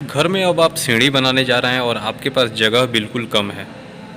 घर में अब आप सीढ़ी बनाने जा रहे हैं और आपके पास जगह बिल्कुल कम है,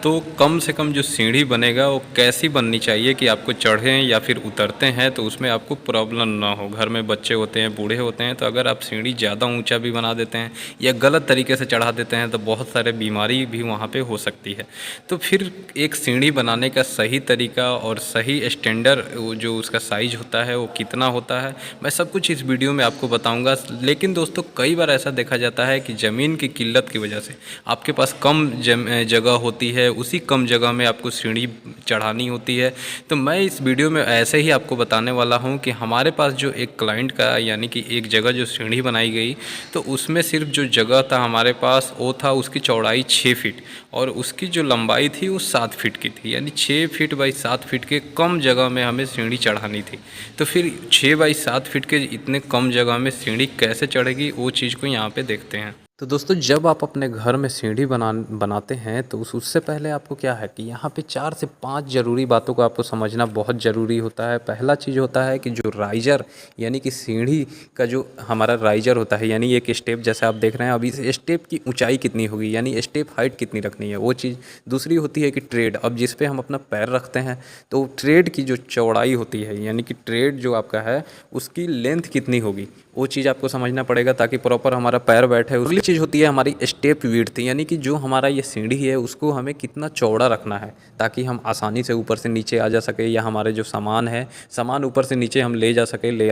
तो कम से कम जो सीढ़ी बनेगा वो कैसी बननी चाहिए कि आपको चढ़ें या फिर उतरते हैं तो उसमें आपको प्रॉब्लम ना हो। घर में बच्चे होते हैं, बूढ़े होते हैं, तो अगर आप सीढ़ी ज़्यादा ऊंचा भी बना देते हैं या गलत तरीके से चढ़ा देते हैं तो बहुत सारे बीमारी भी वहाँ पे हो सकती है। तो फिर एक सीढ़ी बनाने का सही तरीका और सही स्टैंडर्ड जो उसका साइज होता है वो कितना होता है, मैं सब कुछ इस वीडियो में आपको बताऊँगा। लेकिन दोस्तों, कई बार ऐसा देखा जाता है कि ज़मीन की किल्लत की वजह से आपके पास कम जगह होती है, उसी कम जगह में आपको सीढ़ी चढ़ानी होती है। तो मैं इस वीडियो में ऐसे ही आपको बताने वाला हूं कि हमारे पास जो एक क्लाइंट का यानी कि एक जगह जो सीढ़ी बनाई गई, तो उसमें सिर्फ जो जगह था हमारे पास वो था उसकी चौड़ाई 6 फीट और उसकी जो लंबाई थी वो 7 फीट की थी। यानी 6 फीट बाई 7 फीट के कम जगह में हमें सीढ़ी चढ़ानी थी। तो फिर 6 बाई 7 फीट के इतने कम जगह में सीढ़ी कैसे चढ़ेगी, वो चीज़ को यहाँ पे देखते हैं। तो दोस्तों, जब आप अपने घर में सीढ़ी बनाते हैं तो उससे पहले आपको क्या है कि यहाँ पे 4 से 5 ज़रूरी बातों को आपको समझना बहुत ज़रूरी होता है। पहला चीज़ होता है कि जो राइज़र यानी कि सीढ़ी का जो हमारा राइज़र होता है, यानी एक स्टेप जैसे आप देख रहे हैं, अभी इस स्टेप की ऊंचाई कितनी होगी, यानी स्टेप हाइट कितनी रखनी है, वो चीज़। दूसरी होती है कि ट्रेड, अब जिस पे हम अपना पैर रखते हैं तो ट्रेड की जो चौड़ाई होती है, यानी कि ट्रेड जो आपका है उसकी लेंथ कितनी होगी, वो चीज़ आपको समझना पड़ेगा ताकि प्रॉपर हमारा पैर बैठे। अगली चीज़ होती है हमारी स्टेप विड्थ, यानी कि जो हमारा ये सीढ़ी है उसको हमें कितना चौड़ा रखना है ताकि हम आसानी से ऊपर से नीचे आ जा सके, या हमारे जो सामान है सामान ऊपर से नीचे हम ले आ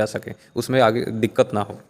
सके, उसमें आगे दिक्कत ना हो।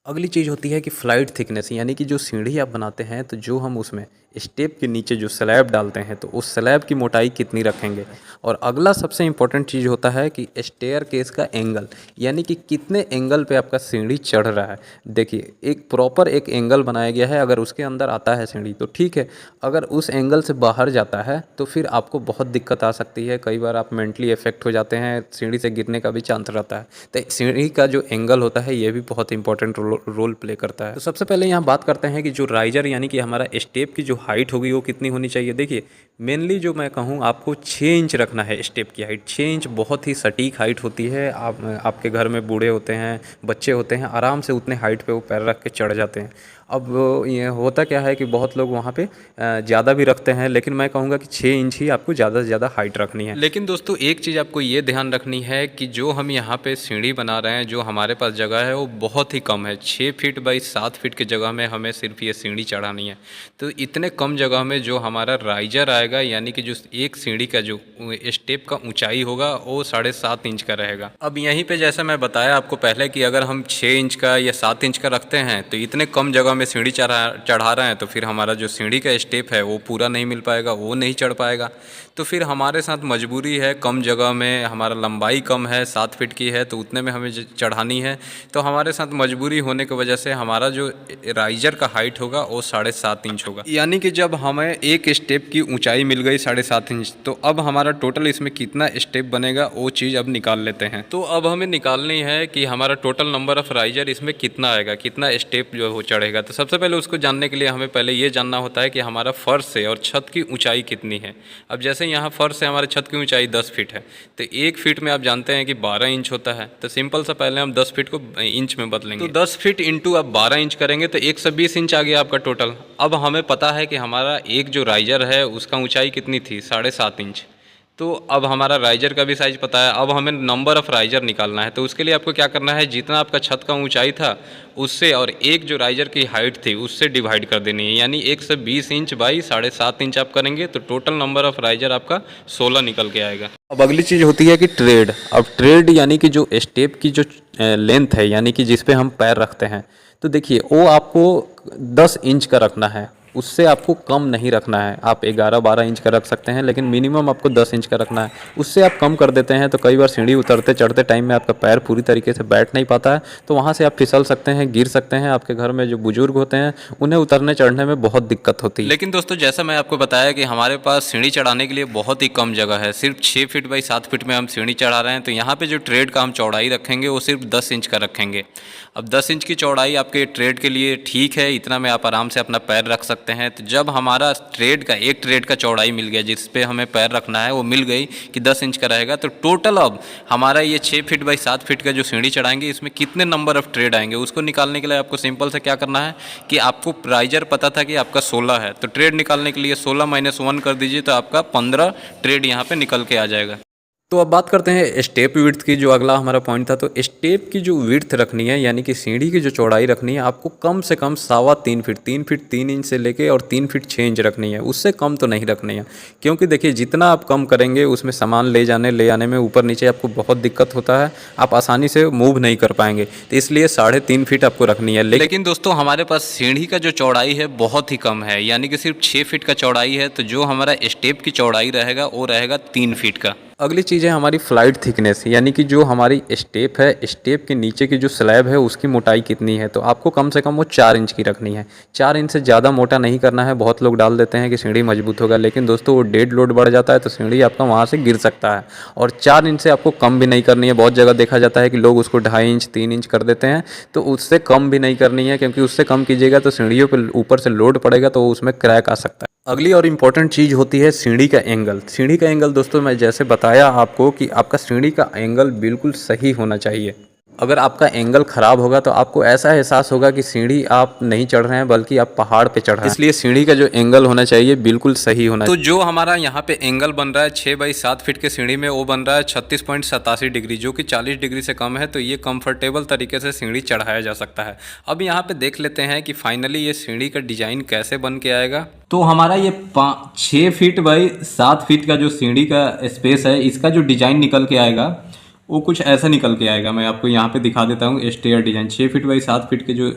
अगली चीज़ होती है कि फ्लाइट थिकनेस, यानी कि जो सीढ़ी आप बनाते हैं तो जो हम उसमें स्टेप के नीचे जो स्लैब डालते हैं तो उस स्लैब की मोटाई कितनी रखेंगे। और अगला सबसे इम्पोर्टेंट चीज़ होता है कि स्टेयर केस का एंगल, यानी कि कितने एंगल पे आपका सीढ़ी चढ़ रहा है। देखिए, एक प्रॉपर एक एंगल बनाया गया है, अगर उसके अंदर आता है सीढ़ी तो ठीक है, अगर उस एंगल से बाहर जाता है तो फिर आपको बहुत दिक्कत आ सकती है। कई बार आप मेंटली इफेक्ट हो जाते हैं, सीढ़ी से गिरने का भी चांस रहता है। तो सीढ़ी का जो एंगल होता है ये भी बहुत इंपॉर्टेंट रोल प्ले करता है। तो सबसे पहले यहाँ बात करते हैं कि जो राइजर यानी कि हमारा स्टेप की जो हाइट होगी वो कितनी होनी चाहिए। देखिए, मेनली जो मैं कहूँ आपको 6 इंच रखना है स्टेप की हाइट। 6 इंच बहुत ही सटीक हाइट होती है। आपके घर में बूढ़े होते हैं, बच्चे होते हैं, आराम से उतने हाइट पे वो पैर रख के चढ़ जाते हैं। अब ये होता क्या है कि बहुत लोग वहाँ पे ज़्यादा भी रखते हैं, लेकिन मैं कहूँगा कि 6 इंच ही आपको ज़्यादा से ज़्यादा हाइट रखनी है। लेकिन दोस्तों, एक चीज़ आपको ये ध्यान रखनी है कि जो हम यहाँ पे सीढ़ी बना रहे हैं, जो हमारे पास जगह है वो बहुत ही कम है। 6 फीट बाई 7 फीट की जगह में हमें सिर्फ ये सीढ़ी चढ़ानी है। तो इतने कम जगह में जो हमारा राइजर आएगा, यानी कि जो एक सीढ़ी का जो स्टेप का ऊंचाई होगा वो 7.5 इंच का रहेगा। अब यहीं पे जैसा मैं बताया आपको पहले कि अगर हम 6 इंच का या 7 इंच का रखते हैं तो इतने कम जगह में सीढ़ी चढ़ा रहे हैं तो फिर हमारा जो सीढ़ी का स्टेप है वो पूरा नहीं मिल पाएगा, वो नहीं चढ़ पाएगा। तो फिर हमारे साथ मजबूरी है, कम जगह में हमारा लंबाई कम है, 7 फीट की है, तो उतने में हमें चढ़ानी है। तो हमारे साथ मजबूरी होने की वजह से हमारा जो राइजर का हाइट होगा वो 7.5 इंच होगा। यानी कि जब हमें एक स्टेप की ऊंचाई मिल गई 7.5 इंच, तो अब हमारा टोटल इसमें कितना स्टेप बनेगा वो चीज़ अब निकाल लेते हैं। तो अब हमें निकालनी है कि हमारा टोटल नंबर ऑफ राइजर इसमें कितना आएगा, कितना स्टेप जो वो चढ़ेगा। तो सबसे पहले उसको जानने के लिए हमें पहले ये जानना होता है कि हमारा फर्श से और छत की ऊंचाई कितनी है। अब जैसे यहाँ फर्श से हमारे छत की ऊंचाई 10 फीट है, तो 1 फीट में आप जानते हैं कि 12 इंच होता है। तो सिंपल सा पहले हम 10 फीट को इंच में बदलेंगे। तो 10 फीट इंटू आप 12 इंच करेंगे तो 120 इंच आ गया आपका टोटल। अब हमें पता है कि हमारा एक जो राइजर है उसका ऊंचाई कितनी थी, 7.5 इंच। तो अब हमारा राइजर का भी साइज पता है। अब हमें नंबर ऑफ़ राइजर निकालना है। तो उसके लिए आपको क्या करना है, जितना आपका छत का ऊंचाई था उससे और एक जो राइजर की हाइट थी उससे डिवाइड कर देनी है, यानी 120 इंच बाई 7.5 इंच आप करेंगे तो टोटल नंबर ऑफ़ राइजर आपका 16 निकल के आएगा। अब अगली चीज़ होती है कि ट्रेड। अब ट्रेड यानी कि जो स्टेप की जो लेंथ है, यानी कि जिस पे हम पैर रखते हैं, तो देखिए वो आपको 10 इंच का रखना है, उससे आपको कम नहीं रखना है। आप 11-12 इंच का रख सकते हैं, लेकिन मिनिमम आपको 10 इंच का रखना है। उससे आप कम कर देते हैं तो कई बार सीढ़ी उतरते चढ़ते टाइम में आपका पैर पूरी तरीके से बैठ नहीं पाता है, तो वहाँ से आप फिसल सकते हैं, गिर सकते हैं। आपके घर में जो बुजुर्ग होते हैं उन्हें उतरने चढ़ने में बहुत दिक्कत होती है। लेकिन दोस्तों, जैसा मैं आपको बताया कि हमारे पास सीढ़ी चढ़ाने के लिए बहुत ही कम जगह है, सिर्फ 6 फीट बाई 7 फीट में हम सीढ़ी चढ़ा रहे हैं। तो यहाँ पर जो ट्रेड का हम चौड़ाई रखेंगे वो सिर्फ 10 इंच का रखेंगे। अब 10 इंच की चौड़ाई आपके ट्रेड के लिए ठीक है, इतना में आप आराम से अपना पैर रख सकते हैं। तो जब हमारा एक ट्रेड का चौड़ाई मिल गया जिस पे हमें पैर रखना है, वो मिल गई कि 10 इंच का रहेगा, तो टोटल अब हमारा ये 6 फीट बाई 7 फीट का जो सीढ़ी चढ़ाएंगे इसमें कितने नंबर ऑफ ट्रेड आएंगे, उसको निकालने के लिए आपको सिंपल से क्या करना है कि आपको प्राइजर पता था कि आपका 16 है, तो ट्रेड निकालने के लिए 16 - 1 कर दीजिए, तो आपका 15 ट्रेड यहाँ पे निकल के आ जाएगा। तो अब बात करते हैं स्टेप विड्थ की, जो अगला हमारा पॉइंट था। तो स्टेप की जो विड्थ रखनी है, यानी कि सीढ़ी की जो चौड़ाई रखनी है, आपको कम से कम 3.25 फीट, 3 फीट 3 इंच से लेके और 3 फीट 6 इंच रखनी है, उससे कम तो नहीं रखनी है। क्योंकि देखिए जितना आप कम करेंगे उसमें सामान ले आने में ऊपर नीचे आपको बहुत दिक्कत होता है, आप आसानी से मूव नहीं कर पाएंगे। तो इसलिए 3.5 फीट आपको रखनी है। लेकिन दोस्तों हमारे पास सीढ़ी का जो चौड़ाई है बहुत ही कम है, यानी कि सिर्फ 6 फीट का चौड़ाई है। तो जो हमारा स्टेप की चौड़ाई रहेगा वो रहेगा 3 फीट का। अगली चीज़ है हमारी फ्लाइट थिकनेस, यानी कि जो हमारी स्टेप है, स्टेप के नीचे की जो स्लैब है उसकी मोटाई कितनी है। तो आपको कम से कम वो 4 इंच की रखनी है। 4 इंच से ज़्यादा मोटा नहीं करना है। बहुत लोग डाल देते हैं कि सीढ़ी मजबूत होगा, लेकिन दोस्तों वो डेड लोड बढ़ जाता है तो सीढ़ी आपका वहाँ से गिर सकता है। और 4 इंच से आपको कम भी नहीं करनी है। बहुत जगह देखा जाता है कि लोग उसको 2.5 इंच 3 इंच कर देते हैं, तो उससे कम भी नहीं करनी है, क्योंकि उससे कम कीजिएगा तो सीढ़ियों पर ऊपर से लोड पड़ेगा तो उसमें क्रैक आ सकता है। अगली और इम्पॉर्टेंट चीज़ होती है सीढ़ी का एंगल। सीढ़ी का एंगल दोस्तों मैं जैसे बताया आपको कि आपका सीढ़ी का एंगल बिल्कुल सही होना चाहिए। अगर आपका एंगल ख़राब होगा तो आपको ऐसा एहसास होगा कि सीढ़ी आप नहीं चढ़ रहे हैं बल्कि आप पहाड़ पे चढ़ रहे हैं। इसलिए सीढ़ी का जो एंगल होना चाहिए बिल्कुल सही होना चाहिए। तो जो हमारा यहाँ पे एंगल बन रहा है 6 बाई 7 फीट के सीढ़ी में, वो बन रहा है 36.87 डिग्री, जो कि 40 डिग्री से कम है। तो ये कंफर्टेबल तरीके से सीढ़ी चढ़ाया जा सकता है। अब यहाँ पे देख लेते हैं कि फाइनली ये सीढ़ी का डिज़ाइन कैसे बन के आएगा। तो हमारा ये 6 फीट बाई 7 फीट का जो सीढ़ी का स्पेस है, इसका जो डिज़ाइन निकल के आएगा वो कुछ ऐसा निकल के आएगा। मैं आपको यहाँ पे दिखा देता हूँ stair design. 6 feet by 7 feet के जो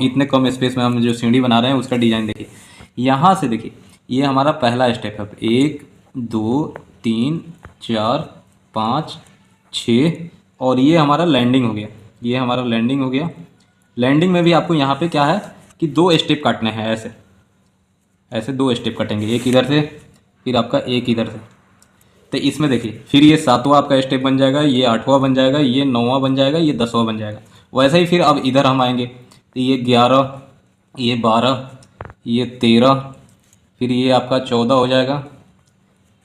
इतने कम स्पेस में हम जो सीढ़ी बना रहे हैं उसका डिज़ाइन देखिए। यहाँ से देखिए, ये हमारा पहला स्टेप है। 1 2 3 4 5 6 और ये हमारा लैंडिंग हो गया। ये हमारा लैंडिंग हो गया। लैंडिंग में भी आपको यहाँ पे क्या है कि 2 स्टेप काटने हैं। ऐसे 2 स्टेप कटेंगे, एक इधर से फिर आपका एक इधर से। तो इसमें देखिए फिर ये 7वां आपका स्टेप बन जाएगा, ये 8वां बन जाएगा, ये 9वां बन जाएगा, ये 10वां बन जाएगा। वैसे ही फिर अब इधर हम आएंगे तो ये 11, ये 12, ये 13, फिर ये आपका 14 हो जाएगा,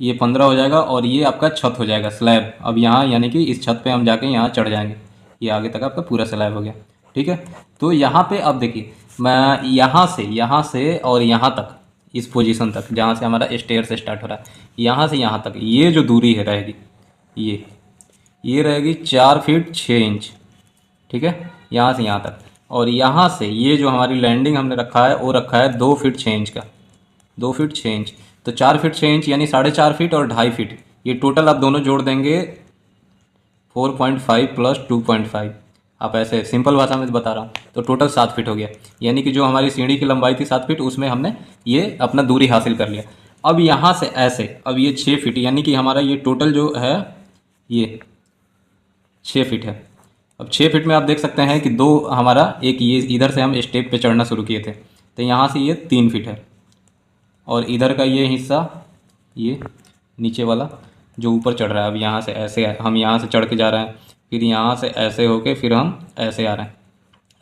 ये 15 हो जाएगा और ये आपका छत हो जाएगा, स्लैब। अब यहाँ यानी कि इस छत पे हम जाके यहाँ चढ़ जाएंगे। ये आगे तक आपका पूरा स्लैब हो गया, ठीक है। तो यहाँ पे अब देखिए, मैं यहाँ से और यहाँ तक, इस पोजीशन तक जहाँ से हमारा स्टेयर से स्टार्ट हो रहा है, यहाँ से यहाँ तक ये जो दूरी है रहेगी, ये रहेगी 4 फीट 6 इंच, ठीक है, यहाँ से यहाँ तक। और यहाँ से ये जो हमारी लैंडिंग हमने रखा है वो रखा है 2 फीट 6 इंच का, 2 फीट 6 इंच। तो 4 फीट 6 इंच यानी 4.5 फीट और 2.5 फीट, ये टोटल आप दोनों जोड़ देंगे 4.5 प्लस 2.5। आप ऐसे सिंपल भाषा में बता रहा हूँ, तो टोटल 7 फीट हो गया। यानी कि जो हमारी सीढ़ी की लंबाई थी 7 फीट, उसमें हमने ये अपना दूरी हासिल कर लिया। अब यहाँ से ऐसे, अब ये 6 फीट, यानी कि हमारा ये टोटल जो है ये 6 फीट है। अब 6 फीट में आप देख सकते हैं कि दो हमारा, एक ये इधर से हम स्टेप पे चढ़ना शुरू किए थे, तो यहाँ से ये 3 फीट है। और इधर का ये हिस्सा, ये नीचे वाला जो ऊपर चढ़ रहा है, अब यहाँ से ऐसे हम यहाँ से चढ़ के जा रहे हैं, फिर यहाँ से ऐसे होके फिर हम ऐसे आ रहे हैं,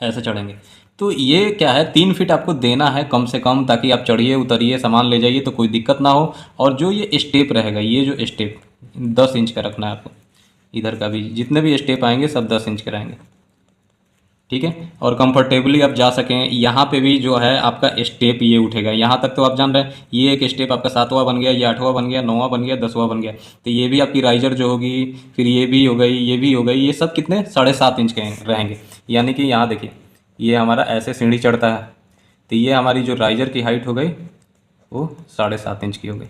ऐसे चढ़ेंगे। तो ये क्या है, 3 फीट आपको देना है कम से कम, ताकि आप चढ़िए उतरिए सामान ले जाइए तो कोई दिक्कत ना हो। और जो ये स्टेप रहेगा, ये जो स्टेप 10 इंच का रखना है आपको। इधर का भी जितने भी स्टेप आएंगे सब 10 इंच के रहेंगे, ठीक है। और कंफर्टेबली आप जा सकें। यहाँ पे भी जो है आपका स्टेप ये उठेगा, यहाँ तक तो आप जान रहे हैं। ये एक स्टेप आपका 7वां बन गया, ये 8वां बन गया, 9वां बन गया, 10वां बन गया। तो ये भी आपकी राइजर जो होगी, फिर ये भी हो गई, ये भी हो गई, ये सब कितने 7.5 इंच के रहेंगे। यानी कि यहाँ देखिए, ये हमारा ऐसे सीढ़ी चढ़ता है, तो ये हमारी जो राइजर की हाइट हो गई वो 7.5 इंच की हो गई।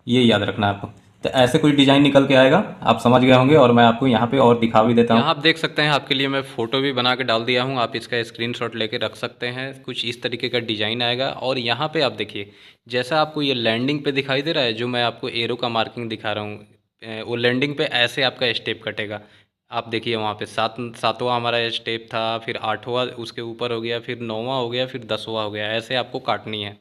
ये याद रखना है आपको। तो ऐसे कोई डिज़ाइन निकल के आएगा, आप समझ गए होंगे। और मैं आपको यहाँ पे और दिखा भी देता हूँ। यहाँ आप देख सकते हैं, आपके लिए मैं फ़ोटो भी बना के डाल दिया हूँ, आप इसका स्क्रीनशॉट लेके रख सकते हैं। कुछ इस तरीके का डिज़ाइन आएगा। और यहाँ पे आप देखिए, जैसा आपको ये लैंडिंग पे दिखाई दे रहा है, जो मैं आपको एरो का मार्किंग दिखा रहा हूँ, वो लैंडिंग पे ऐसे आपका स्टेप कटेगा। आप देखिए वहाँ पे 7वां हमारा स्टेप था, फिर 8वां उसके ऊपर हो गया, फिर 9वां हो गया, फिर 10वां हो गया। ऐसे आपको काटनी है।